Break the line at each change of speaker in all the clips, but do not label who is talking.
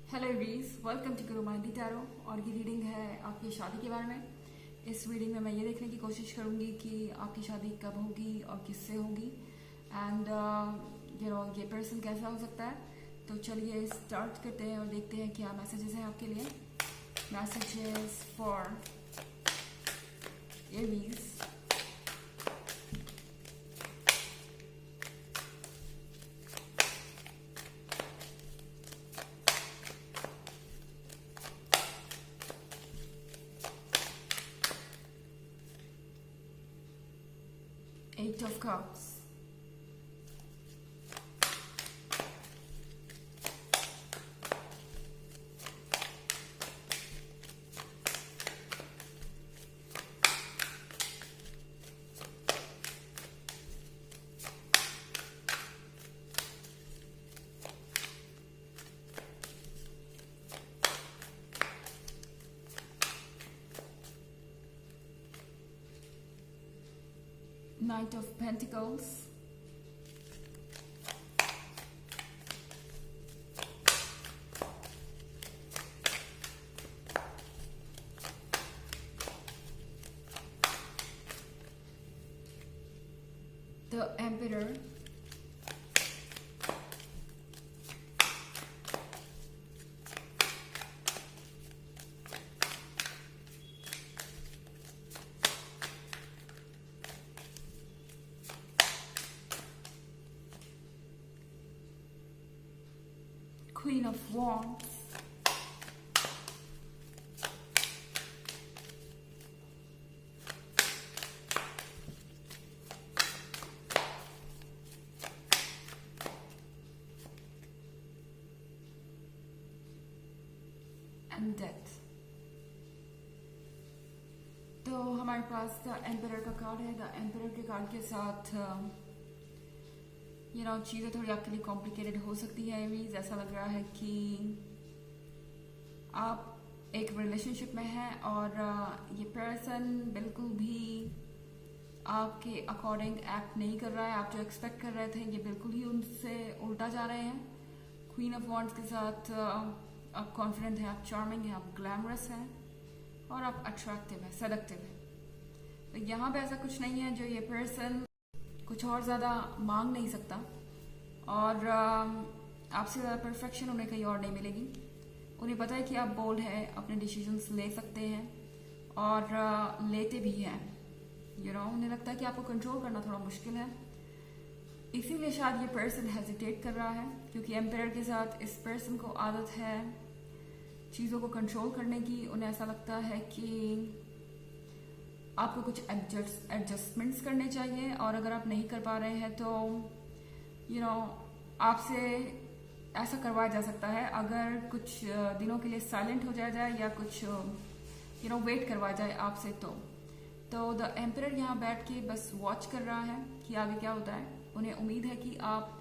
Hello एवरीज, welcome to Guru माइंडी tarot. और ये reading है आपकी शादी के बारे में। इस रीडिंग में मैं ये देखने की कोशिश करूंगी कि आपकी शादी कब होगी और किससे होगी एंड ये पर्सन कैसा हो सकता है। तो चलिए स्टार्ट करते हैं और देखते हैं क्या मैसेजेस हैं आपके लिए। Messages for Aries. Eight of Cups, Knight of Pentacles, the Emperor, Queen of Wands, and Death। तो हमारे पास द एम्परर का कार्ड है। द एम्परर के कार्ड के साथ चीज़ें थोड़ी आपके लिए कॉम्प्लिकेटेड हो सकती है। एरीज, ऐसा लग रहा है कि आप एक रिलेशनशिप में हैं और ये पर्सन बिल्कुल भी आपके अकॉर्डिंग एक्ट नहीं कर रहा है। आप जो एक्सपेक्ट कर रहे थे ये बिल्कुल ही उनसे उल्टा जा रहे हैं। क्वीन ऑफ वॉन्ड्स के साथ आप कॉन्फिडेंट हैं, आप चार्मिंग हैं, आप ग्लैमरस हैं और आप अट्रैक्टिव हैं, सेडक्टिव हैं। तो यहाँ पे ऐसा कुछ नहीं है जो ये पर्सन कुछ और ज़्यादा मांग नहीं सकता और आपसे ज़्यादा परफेक्शन उन्हें कहीं और नहीं मिलेगी। उन्हें पता है कि आप बोल्ड हैं, अपने डिसीजंस ले सकते हैं और लेते भी हैं। उन्हें लगता है कि आपको कंट्रोल करना थोड़ा मुश्किल है, इसीलिए शायद ये पर्सन हेजिटेट कर रहा है, क्योंकि एम्पायर के साथ इस पर्सन को आदत है चीज़ों को कंट्रोल करने की। उन्हें ऐसा लगता है कि आपको कुछ एडजस्टमेंट्स करने चाहिए और अगर आप नहीं कर पा रहे हैं तो आपसे ऐसा करवाया जा सकता है अगर कुछ दिनों के लिए साइलेंट हो जाया जाए या कुछ वेट करवाया जाए आपसे। तो द एम्परर यहाँ बैठ के बस वॉच कर रहा है कि आगे क्या होता है। उन्हें उम्मीद है कि आप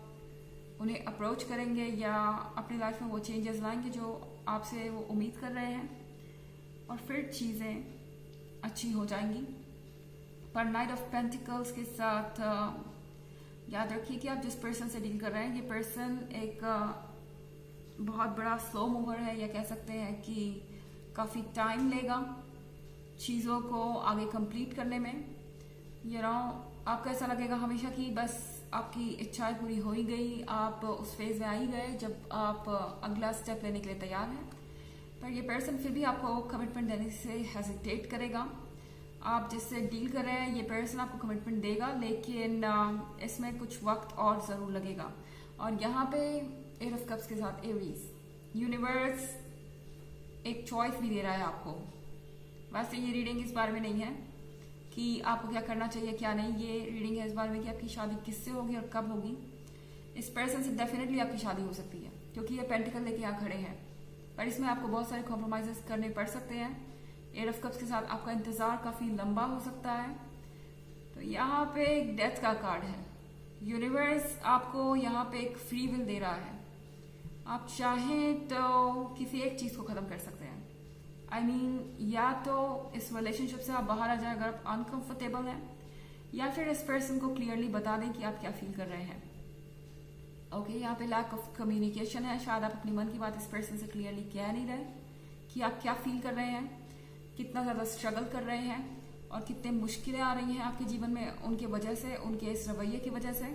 उन्हें अप्रोच करेंगे या अपनी लाइफ में वो चेंजेस लाएंगे जो आपसे वो उम्मीद कर रहे हैं और फिर चीज़ें अच्छी हो जाएंगी। पर नाइट ऑफ पेंटिकल्स के साथ याद रखिए कि आप जिस पर्सन से डील कर रहे हैं ये पर्सन एक बहुत बड़ा स्लो मूवर है, या कह सकते हैं कि काफ़ी टाइम लेगा चीज़ों को आगे कंप्लीट करने में। आपको ऐसा लगेगा हमेशा कि बस आपकी इच्छाएं पूरी हो ही गई, आप उस फेज में आ ही गए जब आप अगला स्टेप लेने के लिए तैयार हैं। पर ये पर्सन फिर भी आपको कमिटमेंट देने से हेजिटेट करेगा। आप जिससे डील कर रहे हैं ये पर्सन आपको कमिटमेंट देगा, लेकिन इसमें कुछ वक्त और ज़रूर लगेगा। और यहाँ पे एट ऑफ कप्स के साथ एरीज, यूनिवर्स एक चॉइस भी दे रहा है आपको। वैसे ये रीडिंग इस बारे में नहीं है कि आपको क्या करना चाहिए क्या नहीं, ये रीडिंग है इस बारे में कि आपकी शादी किससे होगी और कब होगी। इस पर्सन से डेफिनेटली आपकी शादी हो सकती है क्योंकि ये पेंटिकल लेके यहाँ खड़े हैं, पर इसमें आपको बहुत सारे कॉम्प्रोमाइजेस करने पड़ सकते हैं। एट ऑफ कप्स के साथ आपका इंतजार काफी लंबा हो सकता है। तो यहाँ पे एक डेथ का कार्ड है। यूनिवर्स आपको यहाँ पे एक फ्री विल दे रहा है। आप चाहें तो किसी एक चीज को खत्म कर सकते हैं। I mean, या तो इस रिलेशनशिप से आप बाहर आ जाए अगर आप अनकंफर्टेबल हैं, या फिर इस पर्सन को क्लियरली बता दें कि आप क्या फील कर रहे हैं। ओके, यहाँ पे लैक ऑफ कम्युनिकेशन है। शायद आप अपने मन की बात इस पर्सन से क्लियरली कह नहीं रहे कि आप क्या फील कर रहे हैं, कितना ज़्यादा स्ट्रगल कर रहे हैं और कितने मुश्किलें आ रही हैं आपके जीवन में उनके वजह से, उनके इस रवैये की वजह से।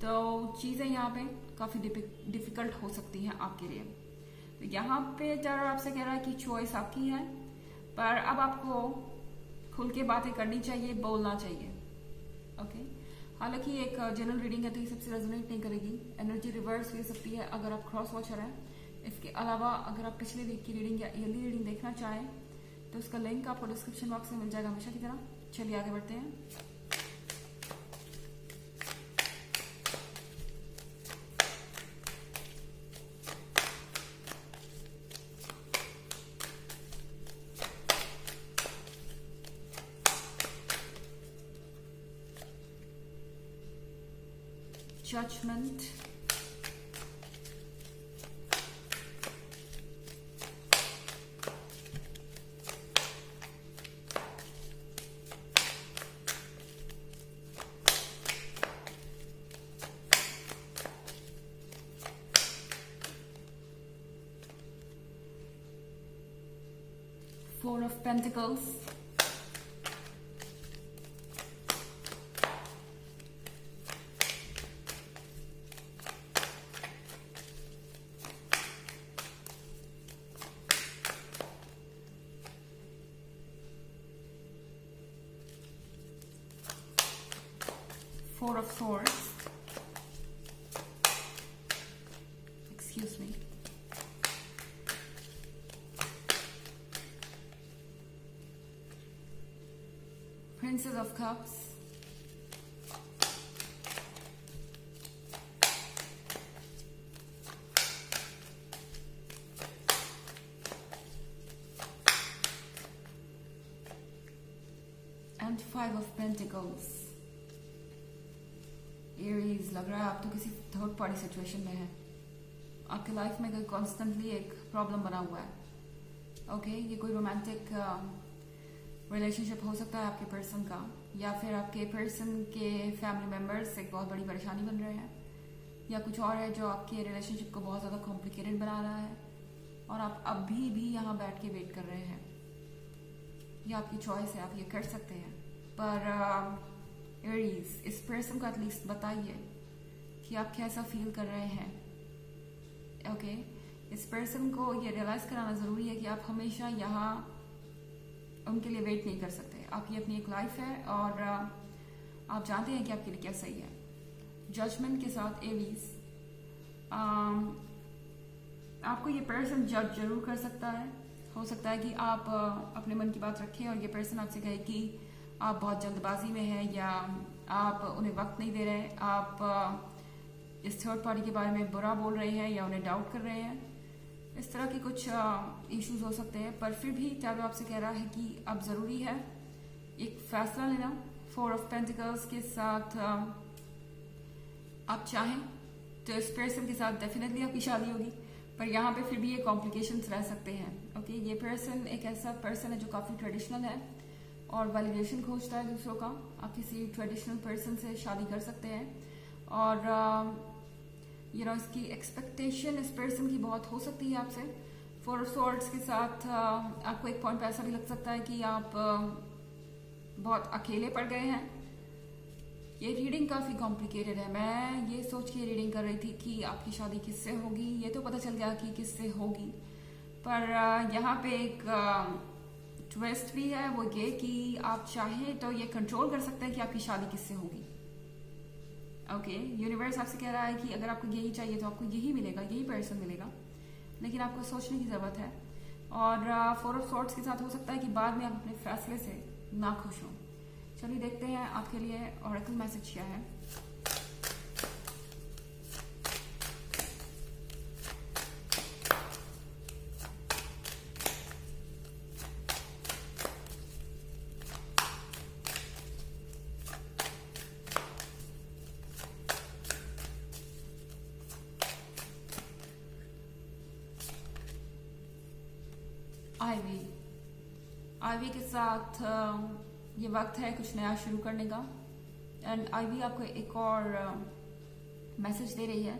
तो चीज़ें यहाँ पे काफ़ी डिफ़िकल्ट हो सकती हैं आपके लिए। तो यहाँ पे टारट आपसे कह रहा है कि चॉइस आपकी है, पर अब आपको खुल के बातें करनी चाहिए, बोलना चाहिए। ओके, हालांकि एक जनरल रीडिंग है तो ये सबसे रेजोनेट नहीं करेगी, एनर्जी रिवर्स भी हो सकती है अगर आप क्रॉस वॉचर हैं। इसके अलावा अगर आप पिछले वीक की रीडिंग या ईयरली रीडिंग देखना चाहें तो उसका लिंक आपको डिस्क्रिप्शन बॉक्स में मिल जाएगा हमेशा की तरह। चलिए आगे बढ़ते हैं। Judgment, Four of Pentacles, Four of Swords, excuse me, Princess of Cups, and Five of Pentacles. Aries, लग रहा है आप तो किसी थर्ड पार्टी सिचुएशन में है। आपके लाइफ में कोई कॉन्स्टेंटली एक प्रॉब्लम बना हुआ है। ओके, ये कोई रोमांटिक रिलेशनशिप हो सकता है आपके पर्सन का, या फिर आपके पर्सन के फैमिली मेम्बर्स एक बहुत बड़ी परेशानी बन रहे हैं, या कुछ और है जो आपके रिलेशनशिप को बहुत ज़्यादा कॉम्प्लिकेटेड बना रहा है और आप अभी भी यहाँ बैठ के वेट कर रहे हैं। ये आपकी चॉइस है, आप ये कर सकते हैं। पर एरीज, इस पर्सन को एटलीस्ट बताइए कि आप कैसा फील कर रहे हैं। ओके, इस पर्सन को ये रियलाइज कराना ज़रूरी है कि आप हमेशा यहाँ उनके लिए वेट नहीं कर सकते। आपकी अपनी एक लाइफ है और आप जानते हैं कि आपके लिए क्या सही है। जजमेंट के साथ एरीज, आपको ये पर्सन जज जरूर कर सकता है। हो सकता है कि आप अपने मन की बात रखें और ये पर्सन आपसे कहे कि आप बहुत जल्दबाजी में हैं या आप उन्हें वक्त नहीं दे रहे, आप इस थर्ड पार्टी के बारे में बुरा बोल रहे हैं या उन्हें डाउट कर रहे हैं। इस तरह के कुछ इश्यूज हो सकते हैं, पर फिर भी टैरो आपसे कह रहा है कि अब ज़रूरी है एक फैसला लेना। फोर ऑफ पेंटिकल्स के साथ आप चाहें तो इस पर्सन के साथ डेफिनेटली आपकी शादी होगी, पर यहाँ पे फिर भी ये कॉम्प्लिकेशंस रह सकते हैं। ओके, ये पर्सन एक ऐसा पर्सन है जो काफ़ी ट्रेडिशनल है और वैलिडेशन खोजता है दूसरों का। आप किसी ट्रेडिशनल पर्सन से शादी कर सकते हैं और इसकी एक्सपेक्टेशन इस पर्सन की बहुत हो सकती है आपसे। फोर ऑफ स्वॉर्ड्स के साथ आपको एक पॉइंट पे ऐसा भी लग सकता है कि आप बहुत अकेले पड़ गए हैं। ये रीडिंग काफ़ी कॉम्प्लिकेटेड है। मैं ये सोच के रीडिंग कर रही थी कि आपकी शादी किससे होगी, ये तो पता चल गया कि किससे होगी, पर यहाँ पे एक ट्विस्ट भी है, वो ये कि आप चाहें तो ये कंट्रोल कर सकते हैं कि आपकी शादी किससे होगी। ओके, यूनिवर्स आपसे कह रहा है कि अगर आपको यही चाहिए तो आपको यही मिलेगा, यही पर्सन मिलेगा, लेकिन आपको सोचने की ज़रूरत है। और फोर ऑफ स्वॉर्ड्स के साथ हो सकता है कि बाद में आप अपने फैसले से नाखुश हों। चलिए देखते हैं आपके लिए ऑरेकल मैसेज क्या है। आईवी के साथ ये वक्त है कुछ नया शुरू करने का। एंड आईवी आपको एक और मैसेज दे रही है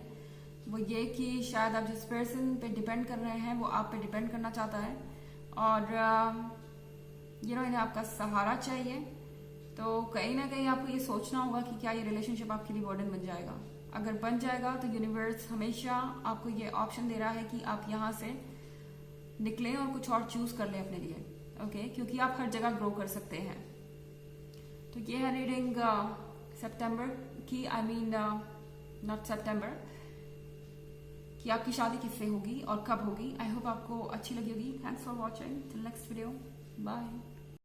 वो ये कि शायद आप जिस पर्सन पे डिपेंड कर रहे हैं वो आप पे डिपेंड करना चाहता है, और इन्हें आपका सहारा चाहिए। तो कहीं ना कहीं आपको ये सोचना होगा कि क्या ये रिलेशनशिप आपके लिए बर्डन बन जाएगा। अगर बन जाएगा तो यूनिवर्स हमेशा आपको ये ऑप्शन दे रहा है कि आप यहाँ से निकलें और कुछ और चूज कर लें अपने लिए, ओके, क्योंकि आप हर जगह ग्रो कर सकते हैं। तो ये है रीडिंग सितंबर की, आई मीन नॉट सितंबर, कि आपकी शादी किससे होगी और कब होगी। आई होप आपको अच्छी लगी होगी। Thanks for watching, till next video, bye.